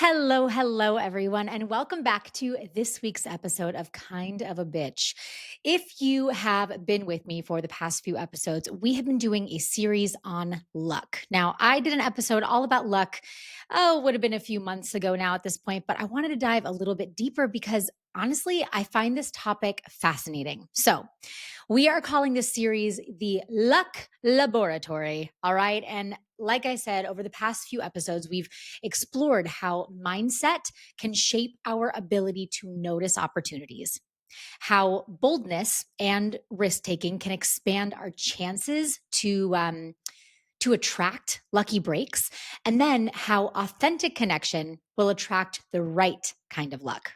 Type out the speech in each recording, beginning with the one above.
Hello, everyone, and welcome back to this week's episode of Kind of a Bitch. If you have been with me for the past few episodes, we have been doing a series on luck. Now, I did an episode all about luck, would have been a few months ago now at this point, but I wanted to dive a little bit deeper because honestly, I find this topic fascinating. So, we are calling this series the Luck Laboratory. All right. And like I said, over the past few episodes, we've explored how mindset can shape our ability to notice opportunities, how boldness and risk taking can expand our chances to attract lucky breaks, and then how authentic connection will attract the right kind of luck.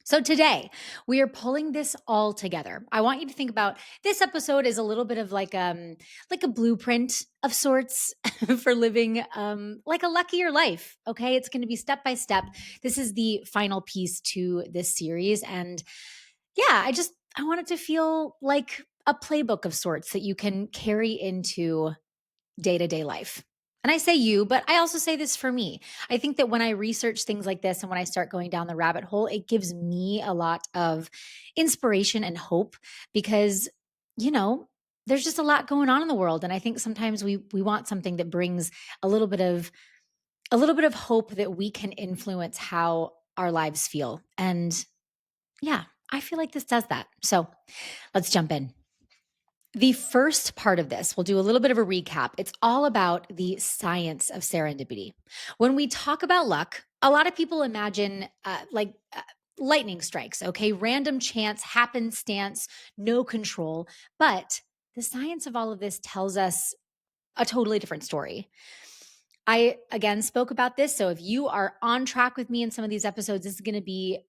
So today we are pulling this all together. I want you to think about this episode is a little bit of like a blueprint of sorts for living like a luckier life. Okay, it's going to be step by step. This is the final piece to this series, and yeah, I want it to feel like a playbook of sorts that you can carry into day to day life. And I say you, but I also say this for me. I think that when I research things like this and when I start going down the rabbit hole, it gives me a lot of inspiration and hope because, you know, there's just a lot going on in the world. And I think sometimes we want something that brings a little bit of hope that we can influence how our lives feel. And yeah, I feel like this does that. So let's jump in. The first part of this, we'll do a little bit of a recap. It's all about the science of serendipity. When we talk about luck, a lot of people imagine lightning strikes, okay? Random chance, happenstance, no control. But the science of all of this tells us a totally different story. I, again, spoke about this. So if you are on track with me in some of these episodes, this is going to be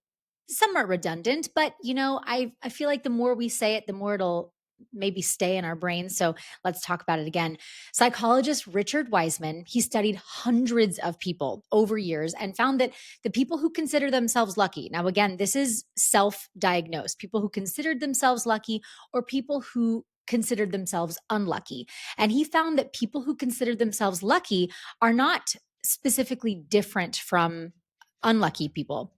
somewhat redundant, but I feel like the more we say it, the more it'll maybe stay in our brains. So let's talk about it again. Psychologist Richard Wiseman, he studied hundreds of people over years and found that the people who consider themselves lucky, now again, this is self-diagnosed, people who considered themselves lucky or people who considered themselves unlucky. And he found that people who considered themselves lucky are not specifically different from unlucky people.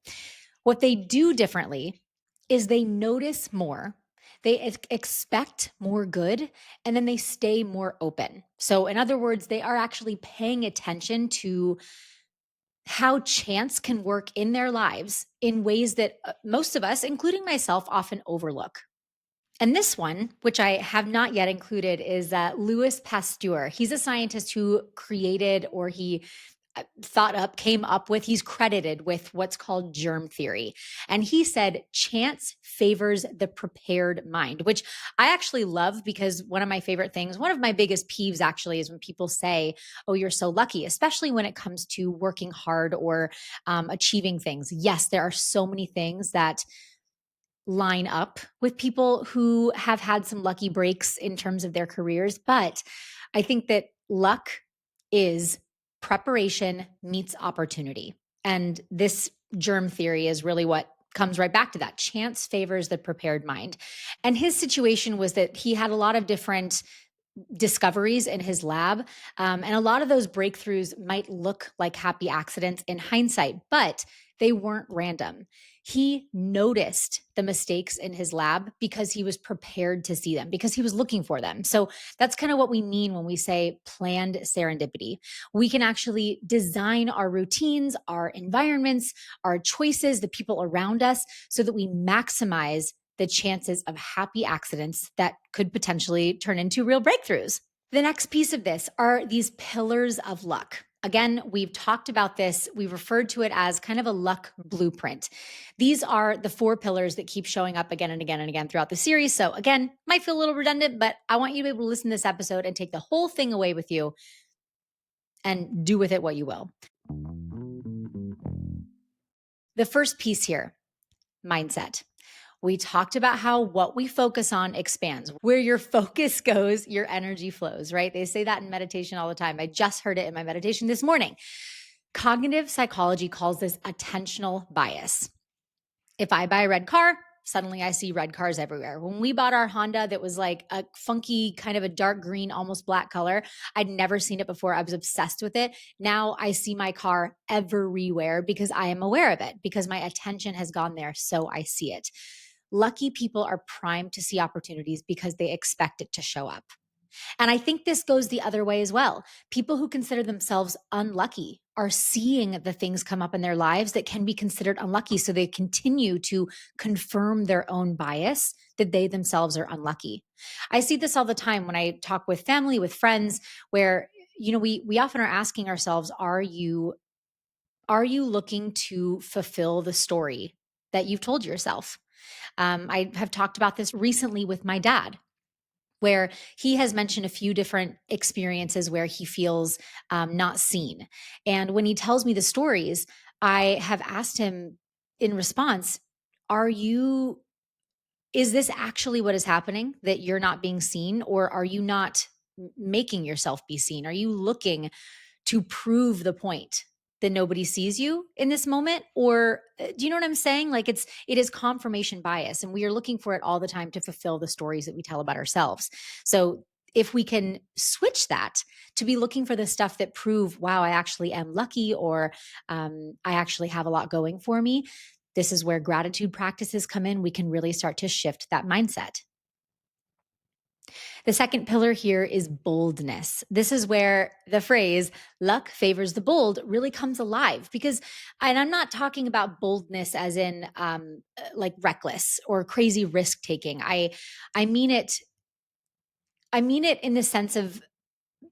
What they do differently is they notice more, they expect more good, and then they stay more open. So, in other words, they are actually paying attention to how chance can work in their lives in ways that most of us, including myself, often overlook. And this one, which I have not yet included, is Louis Pasteur. He's a scientist who created or he came up with, he's credited with what's called germ theory. And he said, chance favors the prepared mind, which I actually love because one of my favorite things, one of my biggest peeves actually is when people say, oh, you're so lucky, especially when it comes to working hard or achieving things. Yes, there are so many things that line up with people who have had some lucky breaks in terms of their careers. But I think that luck is preparation meets opportunity. And this germ theory is really what comes right back to that. Chance favors the prepared mind. And his situation was that he had a lot of different discoveries in his lab. And a lot of those breakthroughs might look like happy accidents in hindsight, but they weren't random. He noticed the mistakes in his lab because he was prepared to see them, because he was looking for them. So that's kind of what we mean when we say planned serendipity. We can actually design our routines, our environments, our choices, the people around us, so that we maximize the chances of happy accidents that could potentially turn into real breakthroughs. The next piece of this are these pillars of luck. Again, we've talked about this. We've referred to it as kind of a luck blueprint. These are the 4 pillars that keep showing up again and again and again throughout the series. So again, might feel a little redundant, but I want you to be able to listen to this episode and take the whole thing away with you and do with it what you will. The first piece here, mindset. We talked about how what we focus on expands. Where your focus goes, your energy flows, right? They say that in meditation all the time. I just heard it in my meditation this morning. Cognitive psychology calls this attentional bias. If I buy a red car, suddenly I see red cars everywhere. When we bought our Honda that was like a funky kind of a dark green, almost black color, I'd never seen it before. I was obsessed with it. Now I see my car everywhere because I am aware of it, because my attention has gone there. So I see it. Lucky people are primed to see opportunities because they expect it to show up. And I think this goes the other way as well. People who consider themselves unlucky are seeing the things come up in their lives that can be considered unlucky. So they continue to confirm their own bias that they themselves are unlucky. I see this all the time when I talk with family, with friends, where we often are asking ourselves, are you looking to fulfill the story that you've told yourself? I have talked about this recently with my dad, where he has mentioned a few different experiences where he feels not seen. And when he tells me the stories, I have asked him in response, are you, is this actually what is happening, that you're not being seen, or are you not making yourself be seen? Are you looking to prove the point that nobody sees you in this moment? Or do you know what I'm saying? Like it is confirmation bias, and we are looking for it all the time to fulfill the stories that we tell about ourselves. So if we can switch that to be looking for the stuff that prove, wow, I actually am lucky, or I actually have a lot going for me, this is where gratitude practices come in. We can really start to shift that mindset. The second pillar here is boldness. This is where the phrase luck favors the bold really comes alive, because, and I'm not talking about boldness as in like reckless or crazy risk taking. I mean it. I mean it in the sense of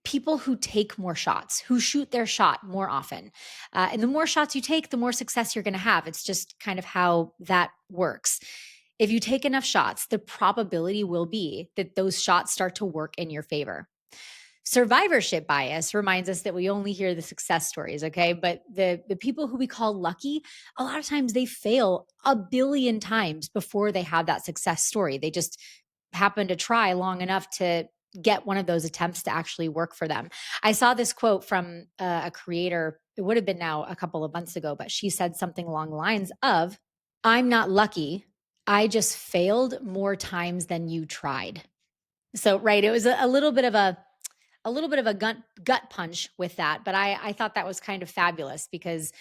people who take more shots, who shoot their shot more often. And the more shots you take, the more success you're going to have. It's just kind of how that works. If you take enough shots, the probability will be that those shots start to work in your favor. Survivorship bias reminds us that we only hear the success stories, okay? But the people who we call lucky, a lot of times they fail a billion times before they have that success story. They just happen to try long enough to get one of those attempts to actually work for them. I saw this quote from a creator. It would have been now a couple of months ago, but she said something along the lines of, I'm not lucky. I just failed more times than you tried. So, right, it was a little bit of a gut punch with that, but I thought that was kind of fabulous, because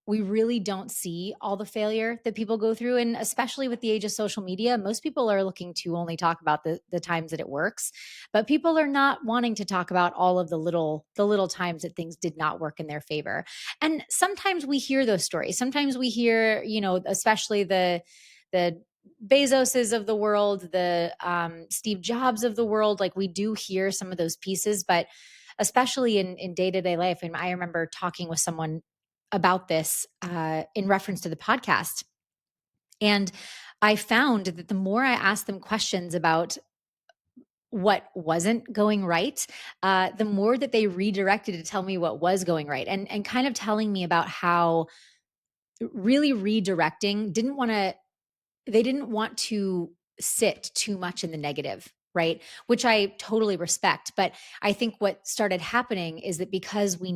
we really don't see all the failure that people go through. And especially with the age of social media, most people are looking to only talk about the times that it works, but people are not wanting to talk about all of the little times that things did not work in their favor. And sometimes we hear those stories. Sometimes we hear, especially the Bezoses of the world, the Steve Jobs of the world, like we do hear some of those pieces, but especially in day-to-day life. And I remember talking with someone about this in reference to the podcast. And I found that the more I asked them questions about what wasn't going right, the more that they redirected to tell me what was going right, and kind of telling me about how really redirecting they didn't want to sit too much in the negative, right? Which I totally respect. But I think what started happening is that because I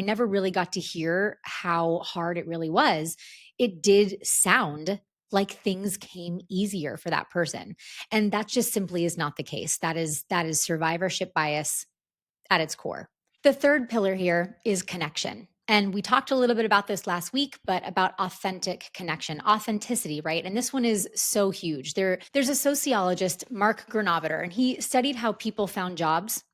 never really got to hear how hard it really was, it did sound like things came easier for that person. And that just simply is not the case. That is survivorship bias at its core. The third pillar here is connection. And we talked a little bit about this last week, but about authentic connection, authenticity, right? And this one is so huge. There's a sociologist, Mark Granovetter, and he studied how people found jobs,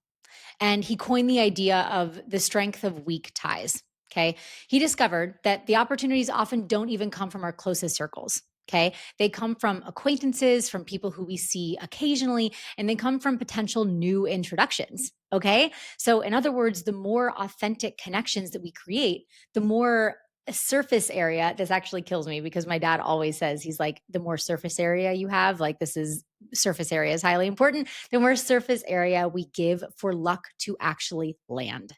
and he coined the idea of the strength of weak ties. Okay. He discovered that the opportunities often don't even come from our closest circles. Okay. They come from acquaintances, from people who we see occasionally, and they come from potential new introductions. Okay. So, in other words, the more authentic connections that we create, the more surface area. This actually kills me, because my dad always says, he's like, the more surface area you have, like, this is surface area is highly important. The more surface area we give for luck to actually land.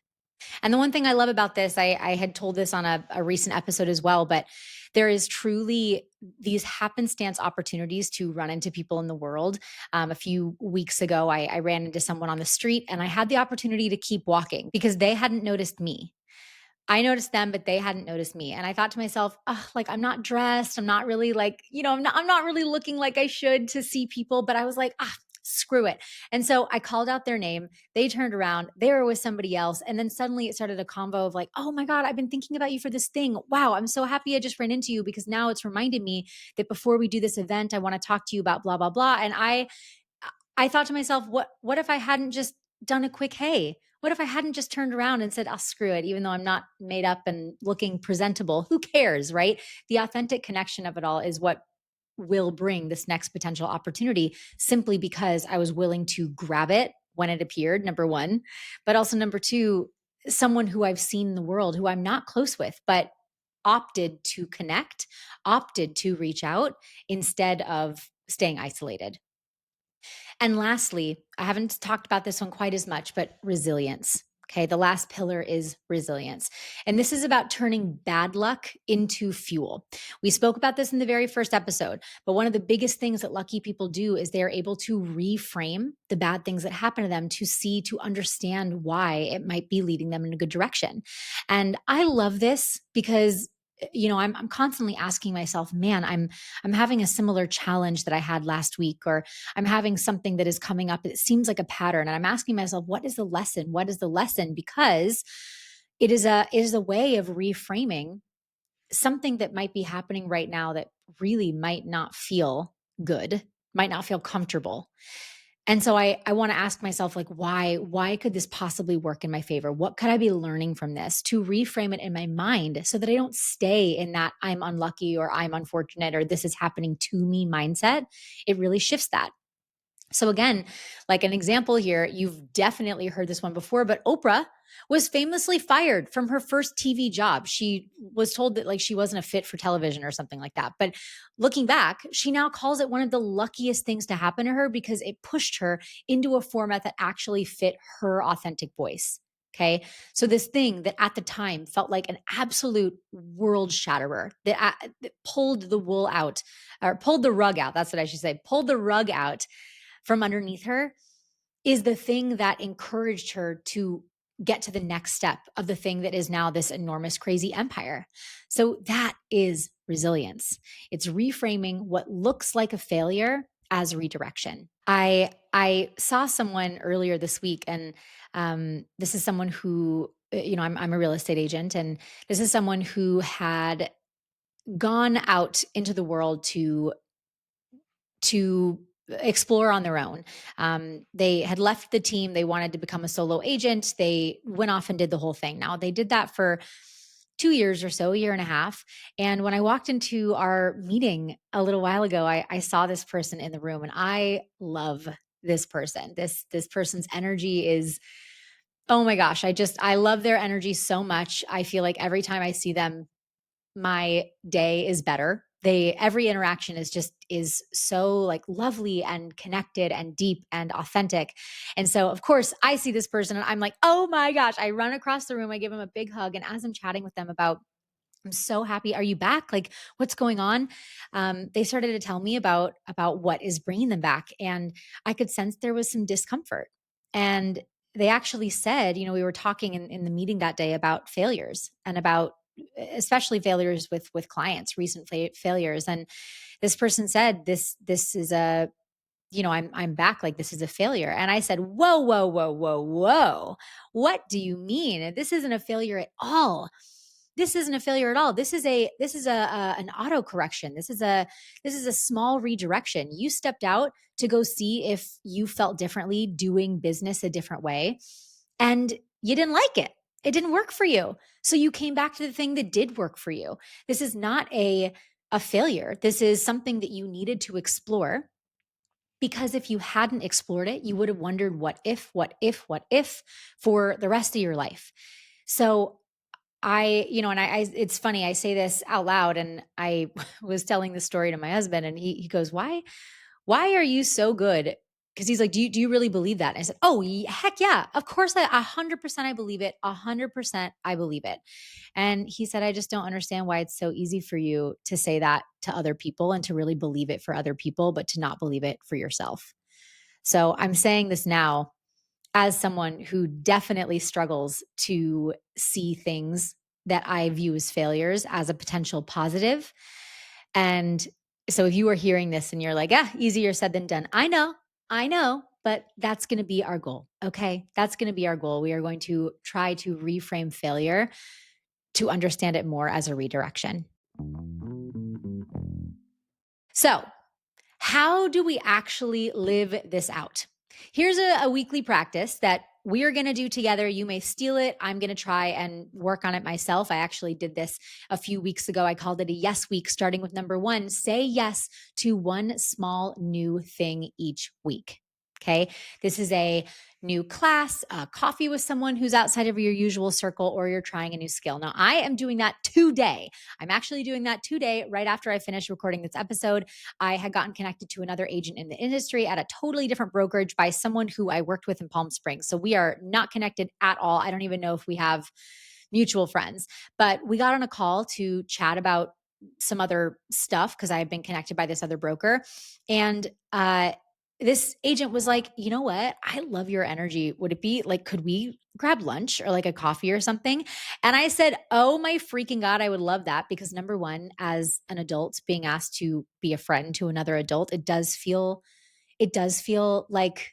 And the one thing I love about this, I had told this on a recent episode as well, but there is truly these happenstance opportunities to run into people in the world. A few weeks ago, I ran into someone on the street, and I had the opportunity to keep walking because they hadn't noticed me. I noticed them, but they hadn't noticed me. And I thought to myself, oh, like, I'm not dressed. I'm not really like, I'm not really looking like I should to see people. But I was like, screw it. And so I called out their name. They turned around. They were with somebody else. And then suddenly it started a convo of like, oh my God, I've been thinking about you for this thing. Wow. I'm so happy I just ran into you because now it's reminded me that before we do this event, I want to talk to you about blah, blah, blah. And I thought to myself, what if I hadn't just done a quick hey? What if I hadn't just turned around and said, "I'll screw it," even though I'm not made up and looking presentable? Who cares, right? The authentic connection of it all is what will bring this next potential opportunity simply because I was willing to grab it when it appeared, number one. But also, number two, someone who I've seen in the world who I'm not close with, but opted to connect, opted to reach out instead of staying isolated. And lastly, I haven't talked about this one quite as much, but resilience. Okay. The last pillar is resilience. And this is about turning bad luck into fuel. We spoke about this in the very first episode, but one of the biggest things that lucky people do is they're able to reframe the bad things that happen to them to understand why it might be leading them in a good direction. And I love this because I'm constantly asking myself, man, I'm having a similar challenge that I had last week, or I'm having something that is coming up. It seems like a pattern. And I'm asking myself, what is the lesson? What is the lesson? Because it is a way of reframing something that might be happening right now that really might not feel good, might not feel comfortable. And so I want to ask myself, like, why could this possibly work in my favor? What could I be learning from this to reframe it in my mind so that I don't stay in that I'm unlucky or I'm unfortunate or this is happening to me mindset? It really shifts that. So again, like an example here, you've definitely heard this one before, but Oprah was famously fired from her first TV job. She was told that like she wasn't a fit for television or something like that. But looking back, she now calls it one of the luckiest things to happen to her because it pushed her into a format that actually fit her authentic voice. Okay. So this thing that at the time felt like an absolute world shatterer that pulled the wool out or pulled the rug out. That's what I should say. Pulled the rug out from underneath her is the thing that encouraged her to get to the next step of the thing that is now this enormous, crazy empire. So that is resilience. It's reframing what looks like a failure as redirection. I saw someone earlier this week, and this is someone who, I'm a real estate agent, and this is someone who had gone out into the world to explore on their own. They had left the team. They wanted to become a solo agent. They went off and did the whole thing. Now, they did that for 2 years or so, a year and a half. And when I walked into our meeting a little while ago, I saw this person in the room, and I love this person. This person's energy is, oh my gosh, I love their energy so much. I feel like every time I see them, my day is better. Every interaction is so like lovely and connected and deep and authentic. And so of course I see this person and I'm like, oh my gosh, I run across the room, I give them a big hug. And as I'm chatting with them about, I'm so happy. Are you back? Like, what's going on? They started to tell me about what is bringing them back, and I could sense there was some discomfort. And they actually said, we were talking in the meeting that day about failures and about especially failures with clients, recent failures. And this person said, this is a I'm back, like this is a failure. And I said, whoa, whoa, whoa, whoa, whoa. What do you mean? This isn't a failure at all. This isn't a failure at all. This is an auto correction. This is a small redirection. You stepped out to go see if you felt differently doing business a different way, and you didn't like it. It didn't work for you. So you came back to the thing that did work for you. This is not a failure. This is something that you needed to explore, because if you hadn't explored it, you would have wondered what if for the rest of your life. So it's funny, I say this out loud, and I was telling this story to my husband, and he goes, why are you so good? Because he's like, do you really believe that? And I said, oh, heck yeah. Of course, 100% I believe it. 100% I believe it. And he said, I just don't understand why it's so easy for you to say that to other people and to really believe it for other people, but to not believe it for yourself. So I'm saying this now as someone who definitely struggles to see things that I view as failures as a potential positive. And so if you are hearing this and you're like, easier said than done. I know, but that's going to be our goal. Okay. That's going to be our goal. We are going to try to reframe failure to understand it more as a redirection. So, how do we actually live this out? Here's a weekly practice that we are going to do together. You may steal it. I'm going to try and work on it myself. I actually did this a few weeks ago. I called it a yes week, starting with number one: say yes to one small new thing each week. Okay. This is a new class, coffee with someone who's outside of your usual circle, or you're trying a new skill. Now, I am doing that today. I'm actually doing that today, right after I finish recording this episode. I had gotten connected to another agent in the industry at a totally different brokerage by someone who I worked with in Palm Springs. So we are not connected at all. I don't even know if we have mutual friends, but we got on a call to chat about some other stuff because I had been connected by this other broker. And this agent was like, you know what? I love your energy. Would it be like, could we grab lunch or like a coffee or something? And I said, oh my freaking God, I would love that. Because number one, as an adult being asked to be a friend to another adult, it does feel like,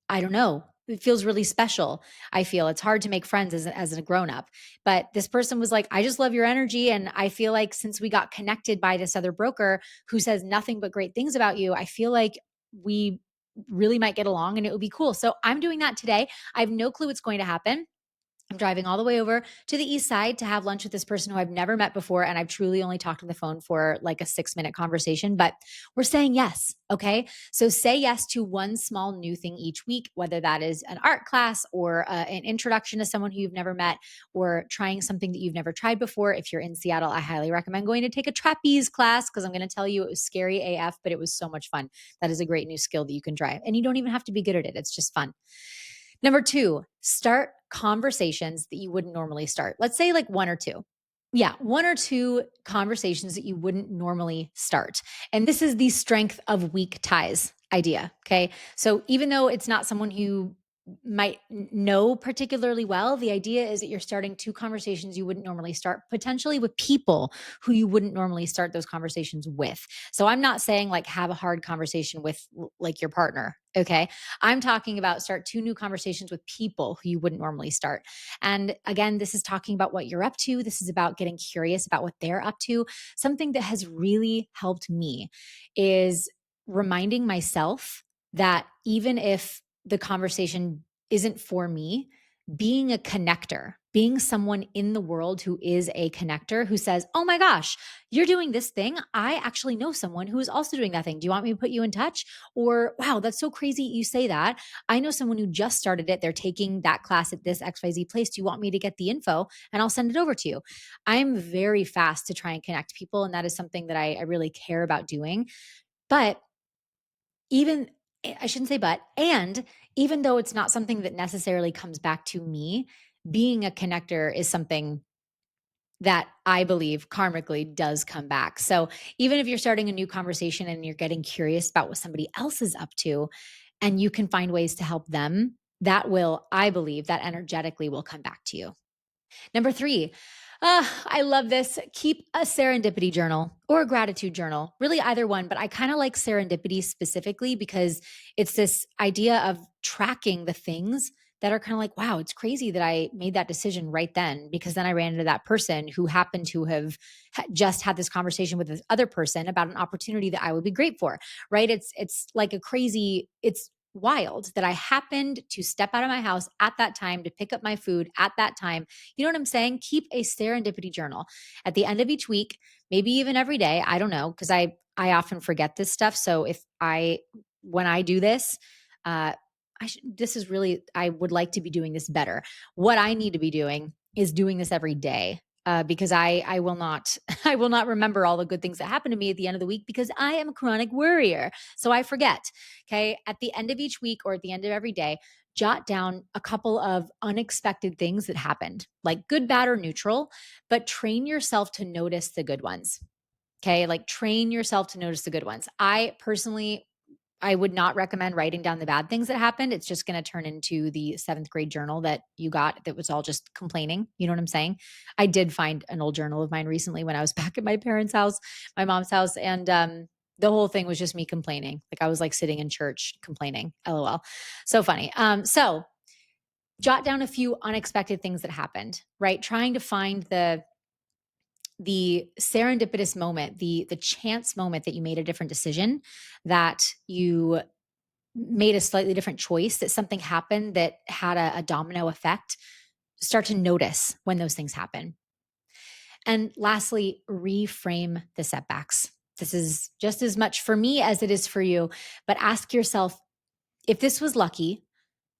I don't know. It feels really special. I feel it's hard to make friends as a grown up. But this person was like, I just love your energy. And I feel like since we got connected by this other broker who says nothing but great things about you, I feel like we really might get along and it would be cool. So I'm doing that today. I have no clue what's going to happen. I'm driving all the way over to the east side to have lunch with this person who I've never met before. And I've truly only talked on the phone for like a 6-minute conversation, but we're saying yes. Okay. So say yes to one small new thing each week, whether that is an art class or an introduction to someone who you've never met, or trying something that you've never tried before. If you're in Seattle, I highly recommend going to take a trapeze class, because I'm going to tell you it was scary AF, but it was so much fun. That is a great new skill that you can try. And you don't even have to be good at it. It's just fun. Number two, start conversations that you wouldn't normally start. Let's say like one or two. Yeah, one or two conversations that you wouldn't normally start. And this is the strength of weak ties idea. Okay. So even though it's not someone who might know particularly well, the idea is that you're starting two conversations you wouldn't normally start, potentially with people who you wouldn't normally start those conversations with. So I'm not saying like have a hard conversation with like your partner. Okay. I'm talking about start two new conversations with people who you wouldn't normally start. And again, this is talking about what you're up to. This is about getting curious about what they're up to. Something that has really helped me is reminding myself that even if the conversation isn't for me, being a connector, being someone in the world who is a connector, who says, oh my gosh, you're doing this thing. I actually know someone who is also doing that thing. Do you want me to put you in touch? Or, wow, that's so crazy you say that. I know someone who just started it. They're taking that class at this XYZ place. Do you want me to get the info? And I'll send it over to you. I'm very fast to try and connect people. And that is something that I really care about doing. But even, I shouldn't say but, and even though it's not something that necessarily comes back to me, being a connector is something that I believe karmically does come back. So even if you're starting a new conversation and you're getting curious about what somebody else is up to, and you can find ways to help them, that will, I believe, that energetically will come back to you. Number three, I love this. Keep a serendipity journal or a gratitude journal, really either one. But I kind of like serendipity specifically because it's this idea of tracking the things that are kind of like, wow, it's crazy that I made that decision right then, because then I ran into that person who happened to have just had this conversation with this other person about an opportunity that I would be great for, right? It's like a crazy, it's wild that I happened to step out of my house at that time to pick up my food at that time. You know what I'm saying? Keep a serendipity journal at the end of each week, maybe even every day. I don't know, because I often forget this stuff. So when I do this, this is really, I would like to be doing this better. What I need to be doing is doing this every day. Because I will not I will not remember all the good things that happen to me at the end of the week, because I am a chronic worrier. So I forget. Okay. At the end of each week or at the end of every day, jot down a couple of unexpected things that happened, like good, bad, or neutral, but train yourself to notice the good ones. Okay. Like train yourself to notice the good ones. I personally, I would not recommend writing down the bad things that happened. It's just going to turn into the seventh grade journal that you got that was all just complaining. You know what I'm saying? I did find an old journal of mine recently when I was back at my parents' house, my mom's house. And the whole thing was just me complaining. Like I was like sitting in church complaining. LOL. So funny. So jot down a few unexpected things that happened, right? Trying to find the serendipitous moment, the chance moment that you made a different decision, that you made a slightly different choice, that something happened that had a domino effect. Start to notice when those things happen. And lastly, reframe the setbacks. This is just as much for me as it is for you, but ask yourself, if this was lucky,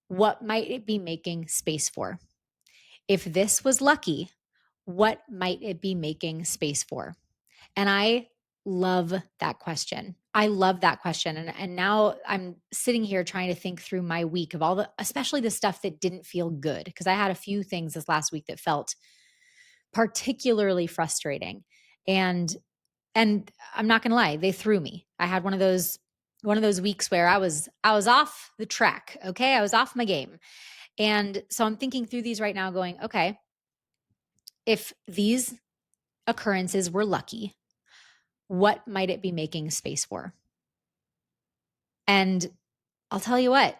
what might it be making space for? If this was lucky, what might it be making space for? And I love that question. I love that question. And now I'm sitting here trying to think through my week of all especially the stuff that didn't feel good, because I had a few things this last week that felt particularly frustrating. And I'm not going to lie, they threw me. I had one of those weeks where I was off the track. Okay. I was off my game. And so I'm thinking through these right now going, okay, if these occurrences were lucky, what might it be making space for? And I'll tell you what,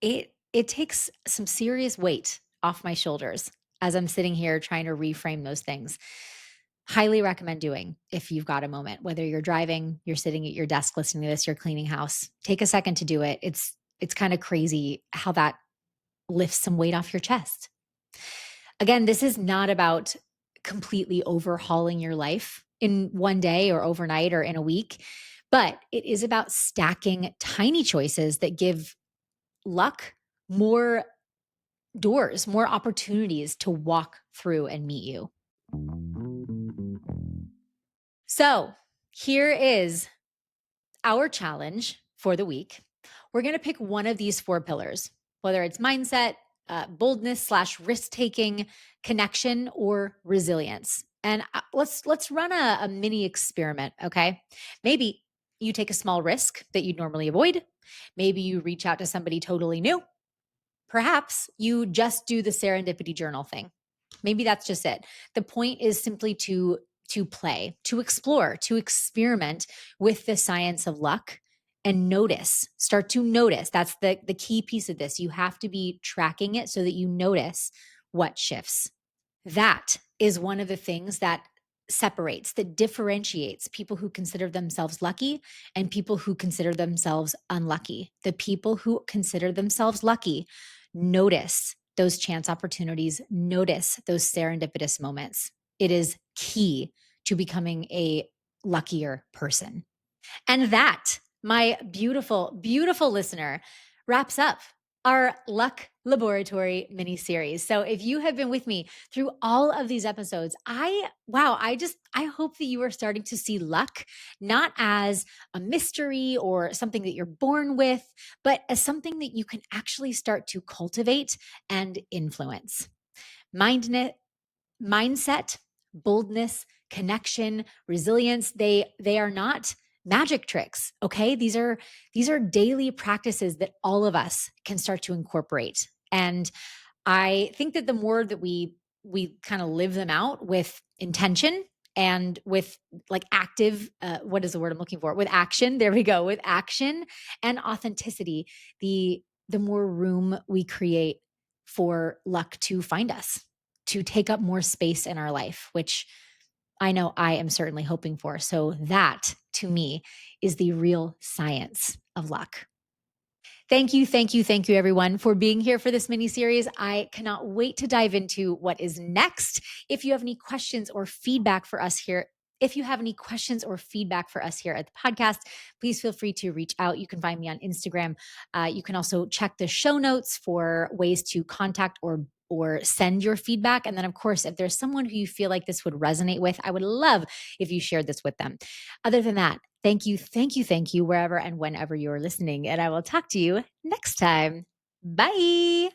it takes some serious weight off my shoulders as I'm sitting here trying to reframe those things. Highly recommend doing if you've got a moment, whether you're driving, you're sitting at your desk listening to this, you're cleaning house. Take a second to do it. It's kind of crazy how that lifts some weight off your chest. Again, this is not about completely overhauling your life in one day or overnight or in a week, but it is about stacking tiny choices that give luck more doors, more opportunities to walk through and meet you. So here is our challenge for the week. We're going to pick one of these 4 pillars, whether it's mindset, boldness / risk taking, connection, or resilience. And let's run a mini experiment. Okay, maybe you take a small risk that you'd normally avoid. Maybe you reach out to somebody totally new. Perhaps you just do the serendipity journal thing. Maybe that's just it. The point is simply to play, to explore, to experiment with the science of luck and notice. Start to notice. That's the key piece of this. You have to be tracking it so that you notice what shifts. That is one of the things that separates, that differentiates people who consider themselves lucky and people who consider themselves unlucky. The people who consider themselves lucky notice those chance opportunities, notice those serendipitous moments. It is key to becoming a luckier person. And that, my beautiful, beautiful listener, wraps up our Luck Laboratory mini series. So if you have been with me through all of these episodes, I hope that you are starting to see luck not as a mystery or something that you're born with, but as something that you can actually start to cultivate and influence. Mindset, boldness, connection, resilience, they are not magic tricks, okay? These are daily practices that all of us can start to incorporate. And I think that the more that we kind of live them out with intention and with like active what is the word I'm looking for? With action. There we go. With action and authenticity, the more room we create for luck to find us, to take up more space in our life, which I know I am certainly hoping for. So that to me is the real science of luck. Thank you, thank you, thank you, everyone, for being here for this mini series. I cannot wait to dive into what is next. If you have any questions or feedback for us here, at the podcast, please feel free to reach out. You can find me on Instagram. You can also check the show notes for ways to contact or send your feedback. And then, of course, if there's someone who you feel like this would resonate with, I would love if you shared this with them. Other than that, thank you, wherever and whenever you're listening. And I will talk to you next time. Bye.